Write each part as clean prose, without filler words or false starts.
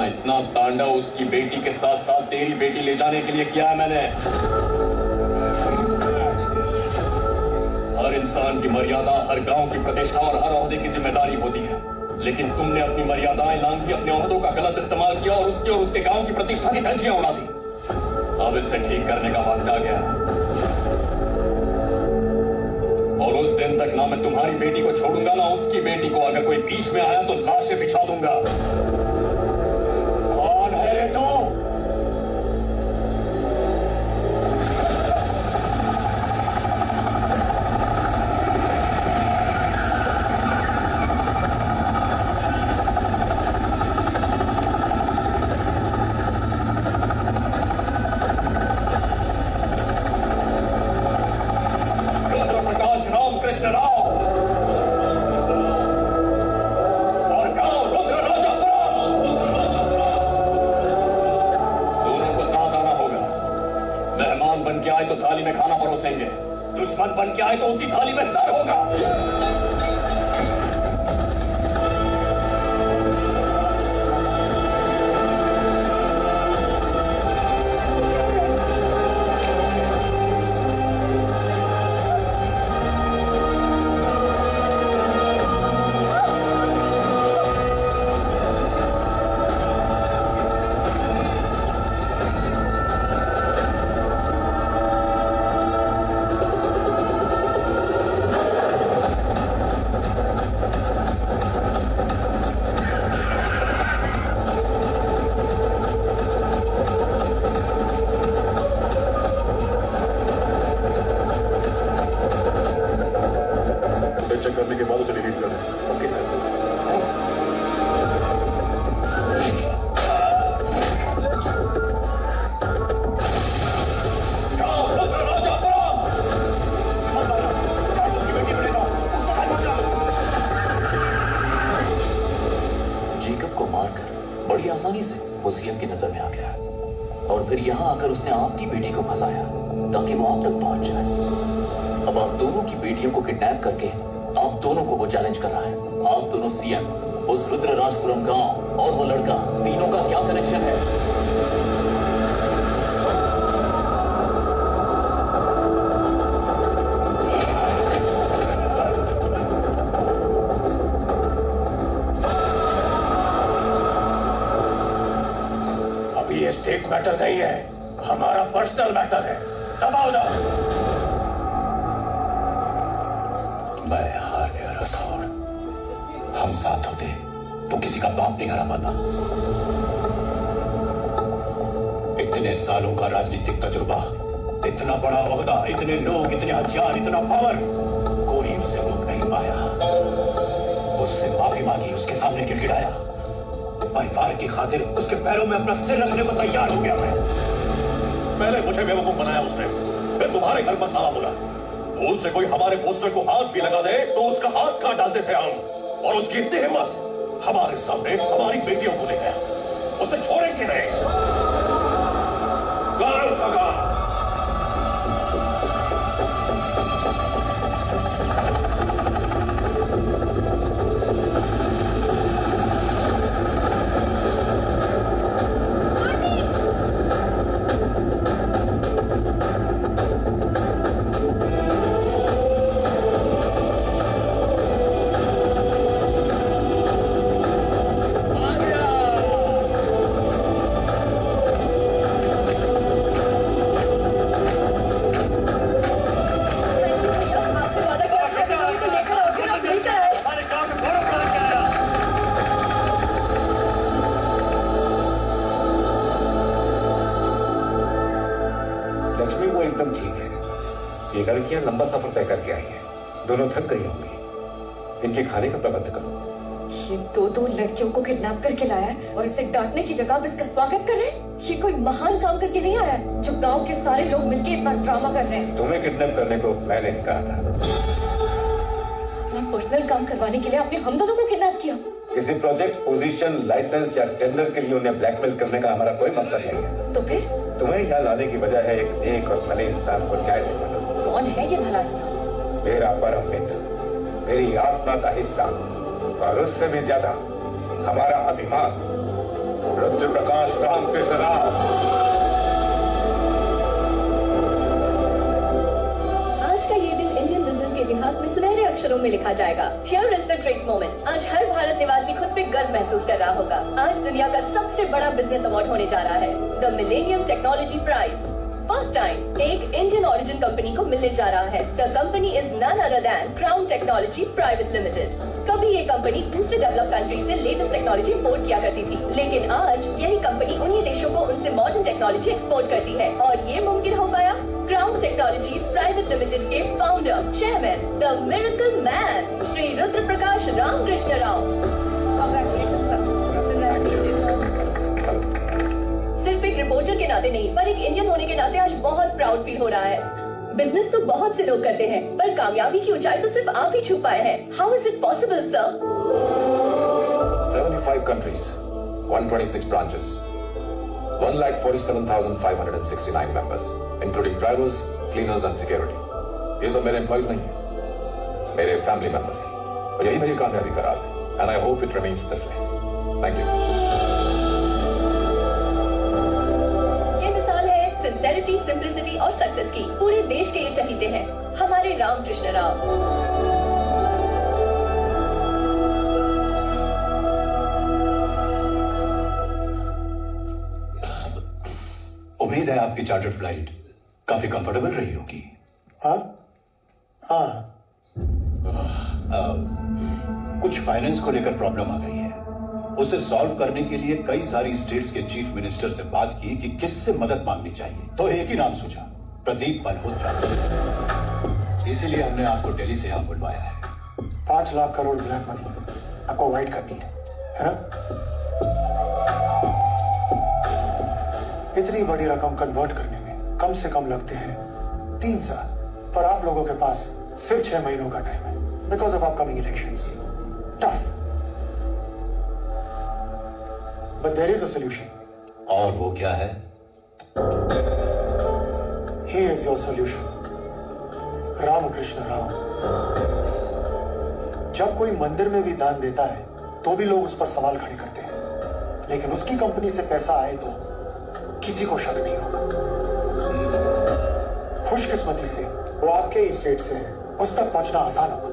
इतना तांडव उसकी बेटी के साथ साथ तेरी बेटी ले जाने के लिए किया है मैंने। हर इंसान की मर्यादा, हर गांव की प्रतिष्ठा और हर ओहदे की जिम्मेदारी होती है, लेकिन तुमने अपनी मर्यादाएं लांघी, अपने ओहदों का गलत इस्तेमाल किया और उसके गांव की प्रतिष्ठा की धज्जियां उड़ा दी। अब इससे ठीक करने का वक्त आ गया, और उस दिन तक ना मैं तुम्हारी बेटी को छोड़ूंगा ना उसकी बेटी को। अगर कोई बीच में आया तो लाशें बिछा दूंगा। कौन है रे तू? बन के आए तो थाली में खाना परोसेंगे, दुश्मन बन के आए तो उसी थाली में सर होगा। चेक करने के बाद उसे डिलीट कर दें। Okay sir. जेकब को मारकर बड़ी आसानी से वो सीएम की नजर में आ गया, और फिर यहाँ आकर उसने आपकी बेटी को फंसाया ताकि वो आप तक पहुंच जाए। अब आप दोनों की बेटियों को किडनैप करके आप दोनों को वो चैलेंज कर रहा है। आप दोनों सीएम, उस रुद्रराजपुरम गांव और वो लड़का, तीनों का क्या कनेक्शन है? अभी ये स्टेट मैटर नहीं है, हमारा पर्सनल मैटर है। दबाओ जाओ। मैं हार गया राठौर। हम साथ होते तो किसी का बाप नहीं हरा पाता। इतने सालों का राजनीतिक तजुर्बा, इतना बड़ा ओहदा, इतने लोग, इतने हथियार, इतना पावर, कोई उसे रोक नहीं पाया। उससे माफी मांगी, उसके सामने गिड़गिड़ाया, परिवार की खातिर उसके पैरों में अपना सिर रखने को तैयार हो गया मैं। पहले मुझे बेवकूफ बनाया उसने, फिर तुम्हारे घर पर थाला बोला। भूल से कोई हमारे पोस्टर को हाथ भी लगा दे तो उसका हाथ काट डालते थे हम, और उसकी इतनी हिम्मत, हमारे सामने हमारी बेटियों को ले गया। उसे छोड़ेंगे नहीं। कहाँ है उसका काम? एकदम ठीक है। ये लड़कियां लंबा सफर तय करके आई हैं, दोनों थक गई होंगी। इनके खाने का प्रबंध करो। ये दो लड़कियों को किडनैप करके लाया है और इसे डांटने की जगह इसका स्वागत कर रहे हैं। ये कोई महान काम करके नहीं आया है जो गांव के सारे लोग मिलकर इतना ड्रामा कर रहे हैं। तुम्हें किडनैप करने को मैंने ही कहा था। अपना पर्सनल काम करवाने के लिए आपने हम दोनों को किडनैप किया। किसी प्रोजेक्ट, पोजीशन, लाइसेंस या टेंडर के लिए उन्हें ब्लैकमेल करने का हमारा कोई मकसद नहीं है। तो फिर तुम्हें यहाँ लाने की वजह है एक नेक और भले इंसान को न्याय दिलाना। कौन है ये भला इंसान? मेरा परम मित्र, मेरी आत्मा का हिस्सा, और उससे भी ज्यादा हमारा अभिमान, रुद्र प्रकाश रामकृष्ण राव। आज का ये दिन इंडियन बिजनेस के इतिहास में सुनहरे अक्षरों में लिखा जाएगा। Here is the great moment। आज हर भारत निवासी खुद पे गर्व महसूस कर रहा होगा। आज दुनिया का सबसे बड़ा बिजनेस अवार्ड होने जा रहा है, the millennium technology prize. First time एक इंडियन ओरिजिन कंपनी को मिलने जा रहा है। The company is none other than Crown Technology Private Limited. कभी ये कंपनी दूसरे डेवलप कंट्री से लेटेस्ट टेक्नोलॉजी इंपोर्ट किया करती थी, लेकिन आज यही कंपनी उन्हीं देशों को उनसे मॉडर्न टेक्नोलॉजी एक्सपोर्ट करती है, और ये मुमकिन हो पाया क्राउन टेक्नोलॉजीज प्राइवेट लिमिटेड के founder, chairman, the miracle man, Shri Rudra Prakash Ramakrishna Rao. सिर्फ एक रिपोर्टर के नाते नहीं, पर एक इंडियन होने के नाते आज बहुत प्राउड फील हो रहा है। बिजनेस तो बहुत से लोग करते हैं, पर कामयाबी की ऊंचाई तो सिर्फ आप ही छू पाए हैं। How is it possible sir? 75 countries, 126 branches, 1,47,569 members, including drivers, cleaners and security. ये सब मेरे एम्प्लॉइज नहीं है, मेरे फैमिली मेंबर्स हैं, और यही मेरी कामयाबी का राज है, and I hope it remains this way. Thank you. ये मिसाल है सिंसेरिटी, सिंप्लिसिटी और सक्सेस की। पूरे देश के ये चहीते हैं, हमारे रामकृष्ण राव। उम्मीद है आपकी चार्टर्ड फ्लाइट काफी कंफर्टेबल रही होगी। हाँ, कुछ फाइनेंस को लेकर प्रॉब्लम आ गई है। उसे सॉल्व करने के लिए कई सारी स्टेट्स के चीफ मिनिस्टर से बात की कि किससे मदद मांगनी चाहिए, तो एक ही नाम सूझा, प्रदीप मल्होत्रा। इसीलिए हमने आपको दिल्ली से यहाँ बुलवाया है। 5 लाख करोड़ ब्लैक मनी आपको वाइट करनी है ना? इतनी बड़ी रकम कन्वर्ट करने में कम से कम लगते हैं 3 साल, पर आप लोगों के पास सिर्फ 6 महीनों का टाइम है, because of upcoming elections. Tough, but there is a solution. और वो क्या है? He is your solution, Ramakrishna Rao. जब कोई मंदिर में भी दान देता है तो भी लोग उस पर सवाल खड़े करते हैं, लेकिन उसकी कंपनी से पैसा आए तो किसी को शक नहीं होगा। खुशकिस्मती से वो आपके ही स्टेट से है, उस तक पहुंचना आसान होगा।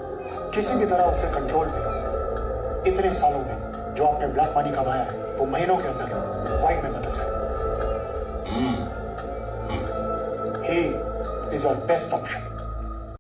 किसी भी तरह उसे कंट्रोल में लो। इतने सालों में जो आपने ब्लैक मनी कमाया है वो महीनों के अंदर वाइट में बदल जाए। ही इज योर बेस्ट ऑप्शन।